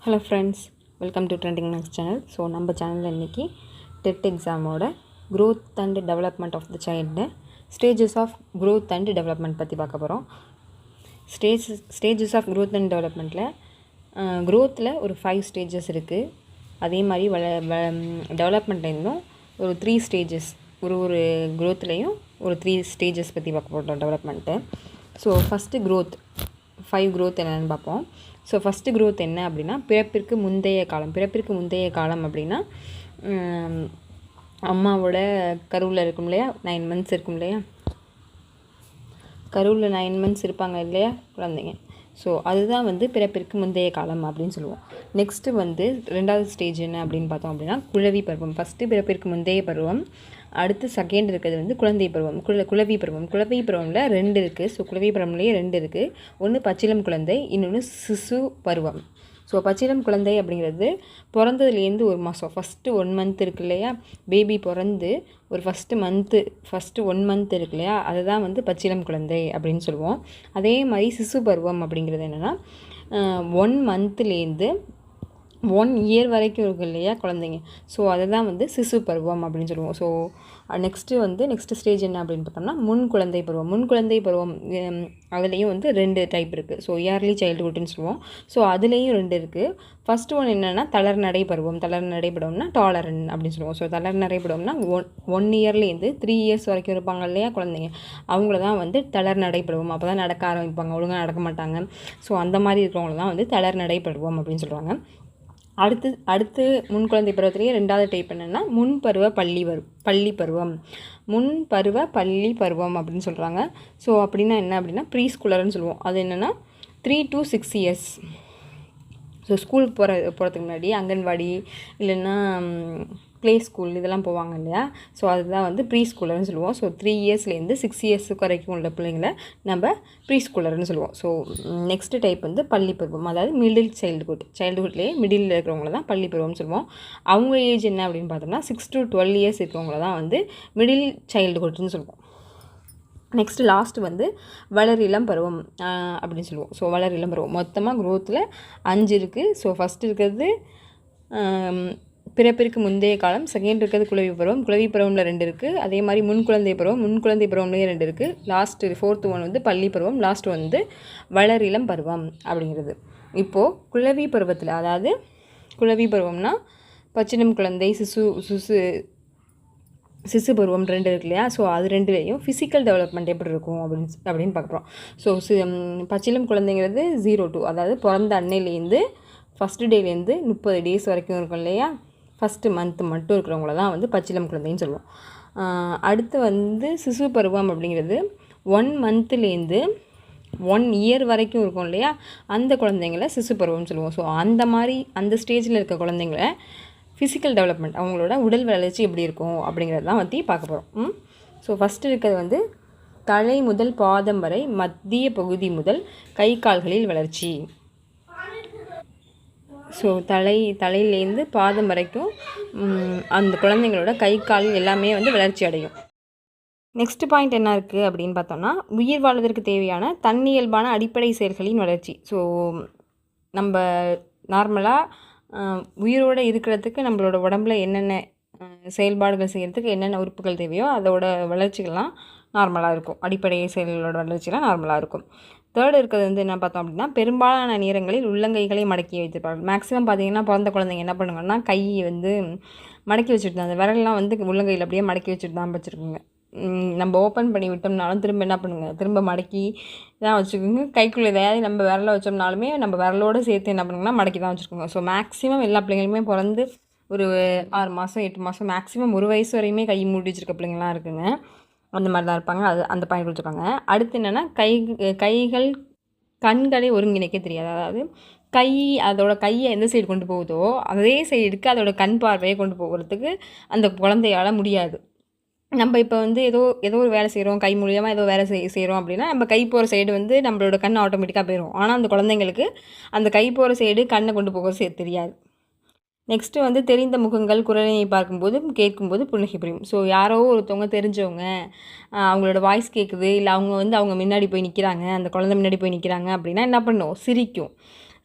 Hello friends, welcome to trending Max channel. So நம்ம சேனலில் இன்றைக்கி டெட் எக்ஸாமோட growth and development of the child stages of growth and development பற்றி பார்க்க போகிறோம். ஸ்டேஜஸ் ஆஃப் க்ரோத் அண்ட் டெவலப்மெண்ட்டில் க்ரோத்தில் ஒரு 5 ஸ்டேஜஸ் இருக்குது. அதே மாதிரி டெவலப்மெண்ட்லேருந்தும் ஒரு 3 ஸ்டேஜஸ், ஒரு க்ரோத்லேயும் ஒரு 3 ஸ்டேஜஸ் பற்றி பார்க்க போகிறோம் development. So first growth 5 growth என்னென்னு பார்ப்போம். ஸோ ஃபஸ்ட்டு க்ரோத் என்ன அப்படின்னா பிறப்பிற்கு முந்தைய காலம் அப்படின்னா அம்மாவோட கருவில் இருக்கும் இல்லையா, 9 மந்த்ஸ் இருக்கும் இல்லையா, கருவில் 9 மந்த்ஸ் இருப்பாங்க இல்லையா குழந்தைங்க. ஸோ அதுதான் வந்து பிறப்பிற்கு முந்தைய காலம் அப்படின்னு சொல்லுவோம். நெக்ஸ்ட்டு வந்து 2வது ஸ்டேஜ் என்ன அப்படின்னு பார்த்தோம் அப்படின்னா குழவி பருவம். ஃபஸ்ட்டு பிறப்பிற்கு முந்தைய பருவம், அடுத்து செகண்ட் இருக்கிறது வந்து குழந்தை பருவம், குழவி பருவம். குழவி பருவமில் 2 இருக்குது. ஸோ குழவி பருவம்லேயே 2 இருக்குது. ஒன்று பச்சிளம் குழந்தை, இன்னொன்று சிசு பருவம். ஸோ பச்சிளம் குழந்தை அப்படிங்கிறது பிறந்ததுலேருந்து 1 மாதம், ஃபஸ்ட்டு 1 மந்த் இருக்கு இல்லையா, பேபி பிறந்து ஒரு ஃபஸ்ட்டு 1 மந்த் இருக்கு இல்லையா, அதுதான் வந்து பச்சிளம் குழந்தை அப்படின்னு சொல்லுவோம். அதே மாதிரி சிசு பருவம் அப்படிங்கிறது என்னென்னா 1 மந்த்லேருந்து 1 இயர் வரைக்கும் இருக்குது இல்லையா குழந்தைங்க. ஸோ அதை தான் வந்து சிசு பருவம் அப்படின்னு சொல்லுவோம். ஸோ நெக்ஸ்ட்டு ஸ்டேஜ் என்ன அப்படின்னு பார்த்தோம்னா முன்குழந்தை பருவம். அதுலேயும் வந்து 2 டைப் இருக்குது. ஸோ இயர்லி சைல்டுஹுட்னு சொல்லுவோம். ஸோ அதுலேயும் 2 இருக்குது. ஃபஸ்ட்டு ஒன்று என்னென்னா தளர்நடை பருவம்னா டாலரன் அப்படின்னு சொல்லுவோம். ஸோ தளர்நடை பருவம்னா 1 இயர்லேருந்து 3 இயர்ஸ் வரைக்கும் இருப்பாங்க இல்லையா குழந்தைங்க, அவங்கள தான் வந்து தளர்நடை பருவம். அப்போ தான் நடக்க ஆரம்பிப்பாங்க, ஒழுங்காக நடக்க மாட்டாங்க. ஸோ அந்த மாதிரி இருக்கிறவங்கள தான் வந்து தளர்நடை பருவம் அப்படின்னு சொல்கிறாங்க. அடுத்து முன்குழந்தை பருவத்திலேயே 2வது டைப் என்னென்னா முன்பருவ பள்ளி பருவம் அப்படின்னு சொல்கிறாங்க. ஸோ அப்படின்னா என்ன அப்படின்னா ப்ரீ ஸ்கூலர்னு சொல்லுவோம். அது என்னென்னா 3 to 6 இயர்ஸ். ஸோ ஸ்கூல் போகிறதுக்கு முன்னாடி அங்கன்வாடி இல்லைன்னா ப்ளே ஸ்கூல் இதெல்லாம் போவாங்க இல்லையா, ஸோ அதுதான் வந்து ப்ரீ ஸ்கூலர்னு சொல்லுவோம். ஸோ 3 இயர்ஸ்லேருந்து 6 இயர்ஸுக்கு வரைக்கும் உள்ள பிள்ளைங்களை நம்ம ப்ரீ ஸ்கூலர்னு சொல்லுவோம். ஸோ நெக்ஸ்ட்டு டைப் வந்து பள்ளி பருவம், அதாவது மிடில் சைல்டுஹுட்லேயே மிடில் இருக்கிறவங்கள தான் பள்ளி பருவம்னு சொல்லுவோம். அவங்க ஏஜ் என்ன அப்படின்னு பார்த்தோம்னா 6 to 12 இயர்ஸ் இருக்கிறவங்கள தான் வந்து மிடில் சைல்டுஹுட்னு சொல்லுவோம். நெக்ஸ்ட்டு லாஸ்ட்டு வந்து வளரிளம் பருவம் அப்படின்னு சொல்லுவோம். ஸோ வளரிளம் பருவம் மொத்தமாக க்ரோத்தில் 5 இருக்குது. ஸோ ஃபஸ்ட்டு இருக்கிறது பிறப்பிற்கு முந்தைய காலம், செகண்ட் இருக்கிறது குழவி பருவமில் 2 இருக்குது. அதே மாதிரி முன்குழந்தை பருவம்லேயே 2 இருக்குது. லாஸ்ட்டு 4th ஒன் வந்து பள்ளி பருவம், லாஸ்ட் வந்து வளரிளம் பருவம் அப்படிங்கிறது. இப்போது குழவி பருவத்தில், அதாவது குழவி பருவம்னா பச்சிளம் குழந்தை, சிசு பருவம் 2 இருக்கு இல்லையா. ஸோ அது 2லேயும் ஃபிசிக்கல் டெவலப்மெண்ட் எப்படி இருக்கும் அப்படின்னு பார்க்குறோம். ஸோ பச்சிளம் குழந்தைங்கிறது 0 to, அதாவது பிறந்த அன்னையிலேருந்து ஃபஸ்ட்டு டேலேருந்து 30 டேஸ் வரைக்கும் இருக்கும் இல்லையா, ஃபஸ்ட்டு மந்த் மட்டும் இருக்கிறவங்கள தான் வந்து பச்சிளம் குழந்தைன்னு சொல்லுவோம். அடுத்து வந்து சிசு பருவம் அப்படிங்கிறது 1 மந்த்லேருந்து 1 இயர் வரைக்கும் இருக்கும் இல்லையா, அந்த குழந்தைங்கள சிசு பருவம்னு சொல்லுவோம். ஸோ அந்த ஸ்டேஜில் இருக்க குழந்தைங்கள ஃபிசிக்கல் டெவலப்மெண்ட், அவங்களோட உடல் வளர்ச்சி எப்படி இருக்கும் அப்படிங்கிறது தான் பற்றி பார்க்க போகிறோம். ஸோ ஃபஸ்ட்டு இருக்கிறது வந்து தலை முதல் பாதம் வரை மத்திய பகுதி முதல் கை கால்களில் வளர்ச்சி. ஸோ தலையிலேருந்து பாதம் வரைக்கும் அந்த குழந்தைங்களோட கை கால் எல்லாமே வந்து வளர்ச்சி அடையும். நெக்ஸ்ட் பாயிண்ட் என்ன இருக்குது அப்படின்னு பார்த்தோம்னா உயிர் வாழ்வதற்கு தேவையான தன்னியல்பான அடிப்படை செயல்களின் வளர்ச்சி. ஸோ நம்ம நார்மலாக உயிரோடு இருக்கிறதுக்கு நம்மளோட உடம்புல என்னென்ன செயல்பாடுகள் செய்கிறதுக்கு என்னென்ன உறுப்புகள் தேவையோ அதோட வளர்ச்சிகள்லாம் நார்மலாக இருக்கும், அடிப்படை செயல்களோட வளர்ச்சிலாம் நார்மலாக இருக்கும். தேர்டு இருக்கிறது வந்து என்ன பார்த்தோம் அப்படின்னா பெரும்பாலான நேரங்களில் உள்ளங்கைகளை மடக்கி வைத்திருப்பார்கள். மேக்ஸிமம் பார்த்திங்கன்னா பிறந்த குழந்தைங்க என்ன பண்ணுங்கன்னா கையை வந்து மடக்கி வச்சுட்டு தான், அந்த விரல்லாம் வந்து உள்ளங்கையில் அப்படியே மடக்கி வச்சுட்டு தான் வச்சுருக்குங்க. நம்ம ஓப்பன் பண்ணி விட்டோம்னாலும் திரும்ப என்ன பண்ணுங்க, திரும்ப மடக்கி தான் வச்சுக்கோங்க. கைக்குள்ளே எதாவது நம்ம விரலை வச்சோம்னாலுமே நம்ம விரலோடு சேர்த்து என்ன பண்ணுங்கன்னா மடக்கி தான் வச்சுருக்கோங்க. ஸோ மேக்ஸிமம் எல்லா பிள்ளைங்களுமே பிறந்து ஒரு 6 மாதம் 8 மாதம் மேக்ஸிமம் 1 வயசு வரையுமே கை மூடி வச்சுருக்க பிள்ளைங்களாம் இருக்குங்க. அந்த மாதிரி தான் இருப்பாங்க. அந்த பாயிண்ட் கொடுத்துருக்காங்க. அடுத்து என்னென்னா கைகள் கண்களை ஒருங்கிணைக்க தெரியாது. அதாவது அதோட கையை எந்த சைடு கொண்டு போகுதோ அதே சைடுக்கு அதோட கண் பார்வையை கொண்டு போகிறதுக்கு அந்த குழந்தையால் முடியாது. நம்ம இப்போ வந்து ஏதோ ஒரு வேலை செய்கிறோம், கை மூலியமாக ஏதோ வேலை செய்கிறோம் அப்படின்னா நம்ம கை போகிற சைடு வந்து நம்மளோட கண் ஆட்டோமேட்டிக்காக போயிடும். ஆனால் அந்த குழந்தைங்களுக்கு அந்த கை போகிற சைடு கண்ணை கொண்டு போகிறது தெரியாது. நெக்ஸ்ட்டு வந்து தெரிந்த முகங்கள் குரலினை பார்க்கும்போது கேட்கும்போது புன்னகை புரியும். ஸோ யாரோ ஒருத்தவங்க தெரிஞ்சவங்க அவங்களோட வாய்ஸ் கேட்குது, இல்லை அவங்க முன்னாடி போய் நிற்கிறாங்க, அந்த குழந்தை முன்னாடி போய் நிற்கிறாங்க அப்படின்னா என்ன பண்ணும், சிரிக்கும்.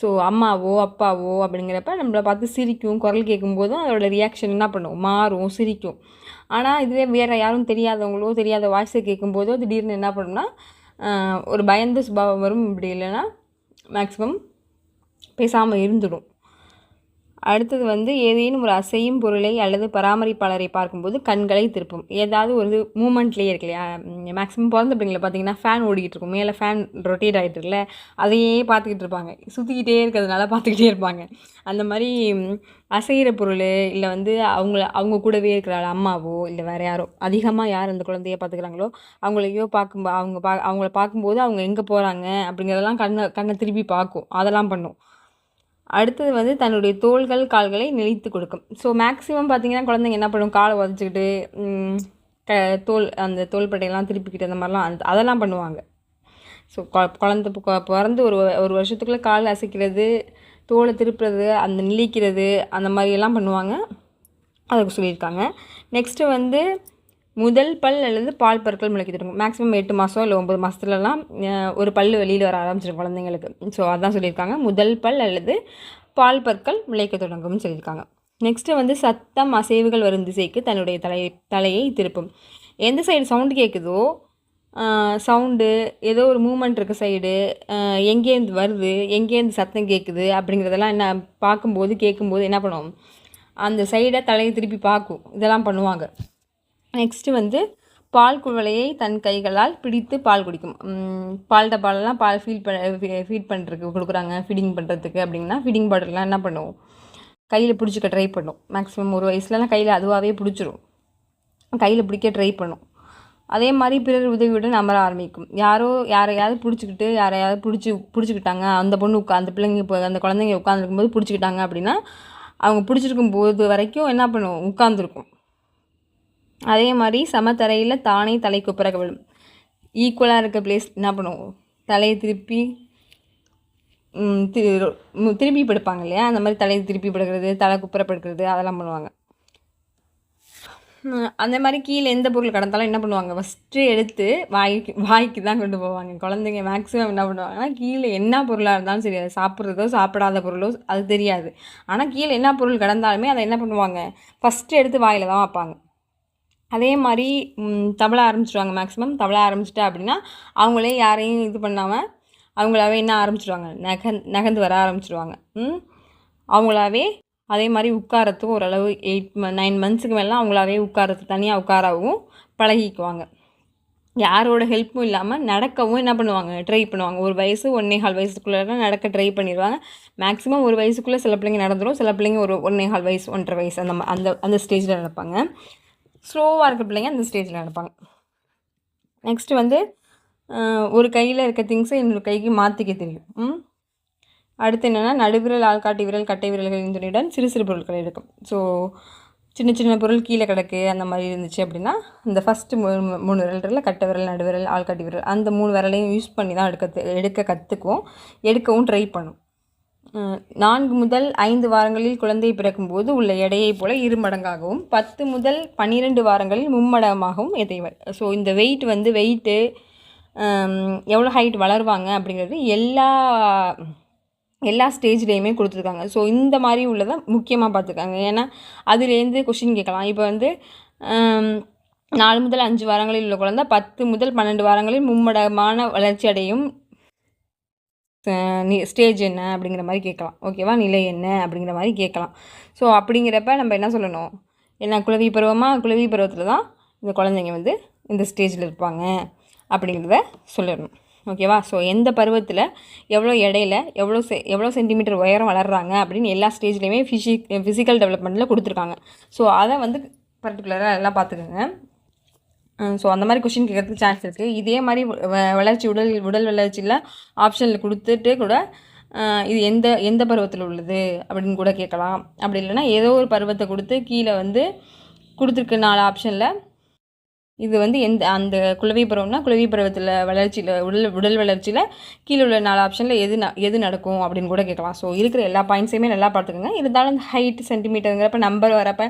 ஸோ அம்மாவோ அப்பாவோ அப்படிங்கிறப்ப நம்மளை பார்த்து சிரிக்கும், குரல் கேட்கும்போதும் அதோட ரியாக்ஷன் என்ன பண்ணும், மாறும், சிரிக்கும். ஆனால் இதுவே வேறு யாரும் தெரியாதவங்களோ தெரியாத வாய்ஸை கேட்கும்போதோ திடீர்னு என்ன பண்ணும்னா ஒரு பயந்த சுபாவம் வரும். இப்படி இல்லைன்னா மேக்ஸிமம் பேசாமல் இருந்துடும். அடுத்தது வந்து ஏதேனும் ஒரு அசையும் பொருளை அல்லது பராமரிப்பாளரை பார்க்கும்போது கண்களை திருப்பும். ஏதாவது ஒரு மூமெண்ட்லேயே இருக்கு இல்லையா, மேக்ஸிமம் பிறந்த பிள்ளைங்களை பார்த்தீங்கன்னா ஃபேன் ஓடிக்கிட்டு இருக்கும், மேலே ஃபேன் ரொட்டேட் ஆகிட்டு இருக்குல்ல, அதையே பார்த்துக்கிட்டு இருப்பாங்க, சுற்றிக்கிட்டே இருக்கிறதுனால பார்த்துக்கிட்டே இருப்பாங்க. அந்த மாதிரி அசைகிற பொருள் இல்லை வந்து அவங்க கூடவே இருக்கிற அம்மாவோ இல்லை வேறு யாரோ அதிகமாக யார் அந்த குழந்தைய பார்த்துக்கிறாங்களோ அவங்களையோ அவங்கள பார்க்கும்போது அவங்க எங்கே போகிறாங்க அப்படிங்கிறதெல்லாம் கண்ணை திருப்பி பார்க்கும், அதெல்லாம் பண்ணும். அடுத்தது வந்து தன்னுடைய தோள்கள் கால்களை நெளித்து கொடுக்கும். ஸோ மேக்ஸிமம் பார்த்திங்கன்னா குழந்தைங்க என்ன பண்ணும், காலை உதச்சிக்கிட்டு அந்த தோள்பட்டையெல்லாம் திருப்பிக்கிட்டு அந்த மாதிரிலாம் அதெல்லாம் பண்ணுவாங்க. ஸோ குழந்தை பிறந்து ஒரு வருஷத்துக்குள்ளே கால் அசைக்கிறது, தோலை திருப்புறது, அந்த நெளிக்கிறது, அந்த மாதிரியெல்லாம் பண்ணுவாங்க, அதுக்கு சொல்லியிருக்காங்க. நெக்ஸ்ட்டு வந்து முதல் பல் அல்லது பால் பற்கள் முளைக்க தொடங்கும். மேக்ஸிமம் 8 மாதம் இல்லை 9 மாதத்துலலாம் ஒரு பல் வெளியில் வர ஆரம்பிச்சிடும் குழந்தைங்களுக்கு. ஸோ அதான் சொல்லியிருக்காங்க, முதல் பல் அல்லது பால் பற்கள் முளைக்க தொடங்கும்னு சொல்லியிருக்காங்க. நெக்ஸ்ட்டு வந்து சத்தம் அசைவுகள் வரும் திசைக்கு தன்னுடைய தலையை திருப்பும். எந்த சைடு சவுண்டு கேட்குதோ, சவுண்டு ஏதோ ஒரு மூமெண்ட் இருக்க சைடு, எங்கேருந்து வருது, எங்கேருந்து சத்தம் கேட்குது அப்படிங்கிறதெல்லாம் என்ன பார்க்கும்போது கேட்கும்போது என்ன பண்ணுவோம், அந்த சைடை தலையை திருப்பி பார்க்கும், இதெல்லாம் பண்ணுவாங்க. நெக்ஸ்ட்டு வந்து பால் குவளையை தன் கைகளால் பிடித்து பால் குடிக்கும். பால் டப்பாலெலாம் பால் ஃபீட் பண்ணுறதுக்கு கொடுக்குறாங்க, ஃபீடிங் பண்ணுறதுக்கு அப்படின்னா ஃபீடிங் பாட்டில்லாம் என்ன பண்ணுவோம், கையில் பிடிச்சிக்க ட்ரை பண்ணும். மேக்ஸிமம் ஒரு வயசுலலாம் கையில் அதுவாகவே பிடிச்சிரும், கையில் பிடிக்க ட்ரை பண்ணும். அதே மாதிரி பிறர் உதவியுடன் அமர ஆரம்பிக்கும். யாரையாவது பிடிச்சிக்கிட்டு யாரையாவது பிடிச்சிக்கிட்டாங்க, அந்த பிள்ளைங்க இப்போ அந்த குழந்தைங்க உட்காந்துருக்கும்போது பிடிச்சிக்கிட்டாங்க அப்படின்னா அவங்க பிடிச்சிருக்கும் போது வரைக்கும் என்ன பண்ணுவோம், உட்காந்துருக்கும். அதே மாதிரி சமத்தரையில் தானே தலை குப்புற விடும். ஈக்குவலாக இருக்க பிளேஸ் என்ன பண்ணுவோம், தலையை திருப்பி படுப்பாங்க இல்லையா, அந்த மாதிரி தலையை திருப்பி படுக்கிறது, தலை குப்புற படுக்கிறது, அதெல்லாம் பண்ணுவாங்க. அந்த மாதிரி கீழே எந்த பொருள் கடந்தாலும் என்ன பண்ணுவாங்க, ஃபஸ்ட்டு எடுத்து வாய்க்கு தான் கொண்டு போவாங்க குழந்தைங்க. மேக்ஸிமம் என்ன பண்ணுவாங்கன்னா கீழே என்ன பொருளாக இருந்தாலும் சரி, அதை சாப்பிட்றதோ சாப்பிடாத பொருளோ அது தெரியாது, ஆனால் கீழே என்ன பொருள் கடந்தாலுமே அதை என்ன பண்ணுவாங்க, ஃபஸ்ட்டு எடுத்து வாயில் தான் வைப்பாங்க. அதே மாதிரி தவள ஆரம்பிச்சிடுவாங்க. மேக்ஸிமம் தவள ஆரம்பிச்சிட்டா அப்படின்னா அவங்களே யாரையும் இது பண்ணாமல் அவங்களாவே என்ன ஆரம்பிச்சிடுவாங்க, நகர்ந்து வர ஆரம்பிச்சிடுவாங்க. அவங்களாவே அதே மாதிரி உட்காரத்துக்கும் ஓரளவு 9 மந்த்ஸுக்கு மேலாம் அவங்களாவே உட்காரத்து தனியாக உட்காரவும் பழகிக்குவாங்க. யாரோட ஹெல்ப்பும் இல்லாமல் நடக்கவும் என்ன பண்ணுவாங்க, ட்ரை பண்ணுவாங்க. ஒரு வயசு 1.25 வயசுக்குள்ளே நடக்க ட்ரை பண்ணிடுவாங்க. மேக்ஸிமம் ஒரு வயசுக்குள்ளே சில பிள்ளைங்க நடந்துடும், சில பிள்ளைங்க ஒரு 1.25 வயசு 1.5 வயசு அந்த ஸ்டேஜில் நடப்பாங்க. ஸ்லோவாக இருக்க பிள்ளைங்க அந்த ஸ்டேஜில் நடப்பாங்க. நெக்ஸ்ட்டு வந்து ஒரு கையில் இருக்க திங்ஸை இன்னொரு கைக்கு மாற்றிக்க தெரியும். அடுத்து என்னென்னா நடுவிரல், ஆள்காட்டி விரல், கட்டை விரல்களின் துணையுடன் சிறு சிறு பொருட்களை எடுக்கும். ஸோ சின்ன சின்ன பொருள் கீழே கிடக்கு அந்த மாதிரி இருந்துச்சு அப்படின்னா இந்த ஃபஸ்ட்டு 3 விரல், கட்டை விரல், நடுவிரல், ஆள்காட்டி விரல், அந்த 3 விரலையும் யூஸ் பண்ணி தான் எடுக்க கற்றுக்கும், எடுக்கவும் ட்ரை பண்ணும். 4 முதல் 5 வாரங்களில் குழந்தை பிறக்கும்போது உள்ள எடையை போல 2 மடங்காகவும் 10 முதல் 12 வாரங்களில் 3 மடங்காகவும் எதைவர். ஸோ இந்த வெயிட்டு எவ்வளோ ஹைட் வளருவாங்க அப்படிங்கிறது எல்லா ஸ்டேஜ்லேயுமே கொடுத்துருக்காங்க. ஸோ இந்த மாதிரி உள்ளதை முக்கியமாக பார்த்துருக்காங்க. ஏன்னா அதுலேருந்து கொஷின் கேட்கலாம். இப்போ வந்து 4 முதல் 5 வாரங்களில் உள்ள குழந்தை 10 முதல் 12 வாரங்களில் மும்மடமான வளர்ச்சி அடையும் ஸ்டேஜ் என்ன அப்படிங்கிற மாதிரி கேட்கலாம். ஓகேவா, நிலை என்ன அப்படிங்கிற மாதிரி கேட்கலாம். ஸோ அப்படிங்கிறப்ப நம்ம என்ன சொல்லணும், என்ன குழவி பருவத்தில் தான் இந்த குழந்தைங்க வந்து இந்த ஸ்டேஜில் இருப்பாங்க அப்படிங்கிறத சொல்லணும். ஓகேவா. ஸோ எந்த பருவத்தில் எவ்வளோ எடையில் எவ்வளோ சென்டிமீட்டர் உயரம் வளர்கிறாங்க அப்படின்னு எல்லா ஸ்டேஜ்லேயுமே ஃபிசிக்கல் டெவலப்மெண்ட்டில் கொடுத்துருக்காங்க. ஸோ அதை வந்து பர்டிகுலராக எல்லாம் பார்த்துக்கோங்க. ஸோ அந்த மாதிரி கொஷின் கேட்கறதுக்கு சான்ஸ் இருக்குது. இதே மாதிரி வளர்ச்சி உடல் வளர்ச்சியில் ஆப்ஷனில் கொடுத்துட்டு கூட இது எந்த பருவத்தில் உள்ளது அப்படின்னு கூட கேட்கலாம். அப்படி இல்லைன்னா ஏதோ ஒரு பருவத்தை கொடுத்து கீழே வந்து கொடுத்துருக்கு 4 ஆப்ஷனில் இது வந்து அந்த குழவி பருவம்னா குழவி பருவத்தில் வளர்ச்சியில் உடல் வளர்ச்சியில் கீழே உள்ள 4 ஆப்ஷனில் எது நடக்கும் அப்படின்னு கூட கேட்கலாம். ஸோ இருக்கிற எல்லா பாயிண்ட்ஸையுமே நல்லா பார்த்துக்கோங்க. இருந்தாலும் இந்த ஹைட் சென்டிமீட்டருங்கிறப்ப நம்பர் வரப்போ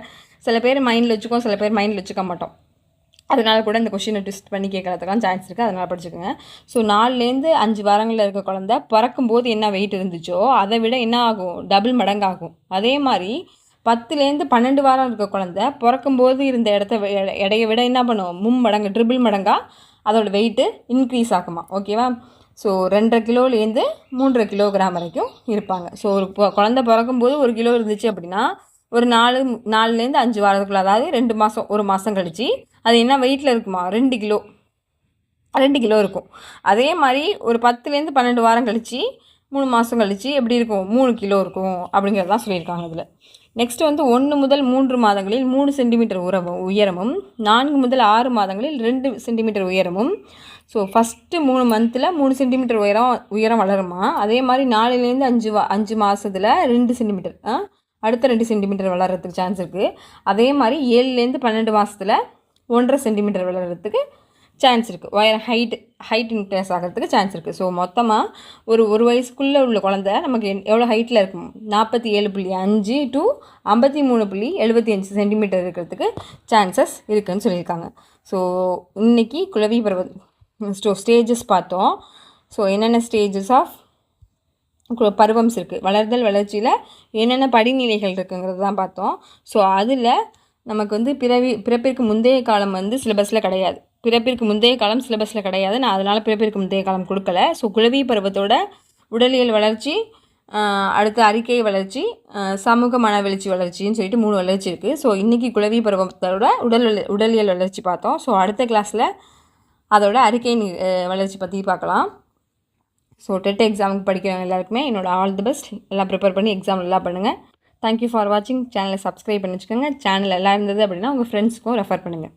சில பேர் மைண்டில் வச்சுக்கோம், சில பேர் மைண்டில் வச்சுக்க மாட்டோம். அதனால் கூட இந்த கொஷினை ட்விஸ்ட் பண்ணி கேட்கறதுக்கெலாம் சான்ஸ் இருக்குது, அதனால் படிச்சுக்கோங்க. ஸோ 4லேருந்து 5 வாரங்களில் இருக்க குழந்த பிறக்கும்போது என்ன வெயிட் இருந்துச்சோ அதை விட என்ன ஆகும், டபுள் மடங்காகும். அதே மாதிரி 10லேருந்து 12 வாரம் இருக்க குழந்த பிறக்கும்போது இருந்த எடையை விட என்ன பண்ணும், மும்மடங்கு ட்ரிபிள் மடங்காக அதோட வெயிட்டு இன்க்ரீஸ் ஆகுமா. ஓகேவா. ஸோ 2.5 கிலோலேருந்து 3.5 கிலோகிராம் வரைக்கும் இருப்பாங்க. ஸோ ஒரு குழந்த பிறக்கும்போது 1 கிலோ இருந்துச்சு அப்படின்னா ஒரு 4லேருந்து 5 வாரத்துக்குள்ள, அதாவது 2 மாதம் 1 மாதம் கழிச்சு அது என்ன வெயிட்டில் இருக்குமா, 2 கிலோ இருக்கும். அதே மாதிரி ஒரு 10லேருந்து 12 வாரம் கழிச்சு 3 மாதம் கழிச்சு எப்படி இருக்கும், 3 கிலோ இருக்கும் அப்படிங்கிறதான் சொல்லியிருக்காங்க இதில். நெக்ஸ்ட் வந்து 1 முதல் 3 மாதங்களில் 3 சென்டிமீட்டர் உயரமும் 4 முதல் 6 மாதங்களில் 2 சென்டிமீட்டர் உயரமும். ஸோ ஃபஸ்ட்டு 3 மந்தில் 3 சென்டிமீட்டர் உயரம் வளருமா. அதே மாதிரி 4லேருந்து 5 மாதத்தில் 2 சென்டிமீட்டர், அடுத்த 2 சென்டிமீட்டர் வளர்கிறதுக்கு சான்ஸ் இருக்குது. அதே மாதிரி 7லேருந்து 12 மாதத்தில் 1.5 சென்டிமீட்டர் வளர்கிறதுக்கு சான்ஸ் இருக்குது. ஹைட் இன்க்ரீஸ் ஆகிறதுக்கு சான்ஸ் இருக்குது. ஸோ மொத்தமாக ஒரு வயசுக்குள்ளே உள்ள குழந்த நமக்கு எவ்வளோ ஹைட்டில் இருக்கும், 47.5 to 53.75 சென்டிமீட்டர் இருக்கிறதுக்கு சான்சஸ் இருக்குதுன்னு சொல்லியிருக்காங்க. ஸோ இன்றைக்கி குழவி ஸ்டேஜஸ் பார்த்தோம். ஸோ என்னென்ன ஸ்டேஜஸ் ஆஃப் பருவம்ஸ் இருக்குது, வளர்தல் வளர்ச்சியில் என்னென்ன படிநிலைகள் இருக்குங்கிறது தான் பார்த்தோம். ஸோ அதில் நமக்கு வந்து பிறப்பிற்கு முந்தைய காலம் வந்து சிலபஸில் கிடையாது. பிறப்பிற்கு முந்தைய காலம் சிலபஸில் கிடையாது. நான் அதனால் பிறப்பிற்கு முந்தைய காலம் கொடுக்கல. ஸோ குழவி பருவத்தோட உடலியல் வளர்ச்சி, அடுத்து அறிக்கை வளர்ச்சி, சமூக மனவெழுச்சி வளர்ச்சின்னு சொல்லிட்டு 3 வளர்ச்சி இருக்குது. ஸோ இன்றைக்கி குழவி பருவத்தோட உடலியல் வளர்ச்சி பார்த்தோம். ஸோ அடுத்த கிளாஸில் அதோட அறிக்கை வளர்ச்சி பற்றி பார்க்கலாம். ஸோ டெட் எக்ஸாமுக்கு படிக்கிறவங்க எல்லாருக்குமே என்னோட ஆல் தி பெஸ்ட். எல்லாம் ப்ரிப்பேர் பண்ணி எக்ஸாம் நல்லா பண்ணுங்கள். தேங்க்யூ ஃபார் வாட்சிங். சேனலை சப்ஸ்கிரைப் பண்ணி வச்சுக்கோங்க. சேனல் எல்லாம் இருந்தது அப்படின்னா உங்கள் ஃப்ரெண்ட்ஸ்க்கும் ரெஃபர் பண்ணுங்கள்.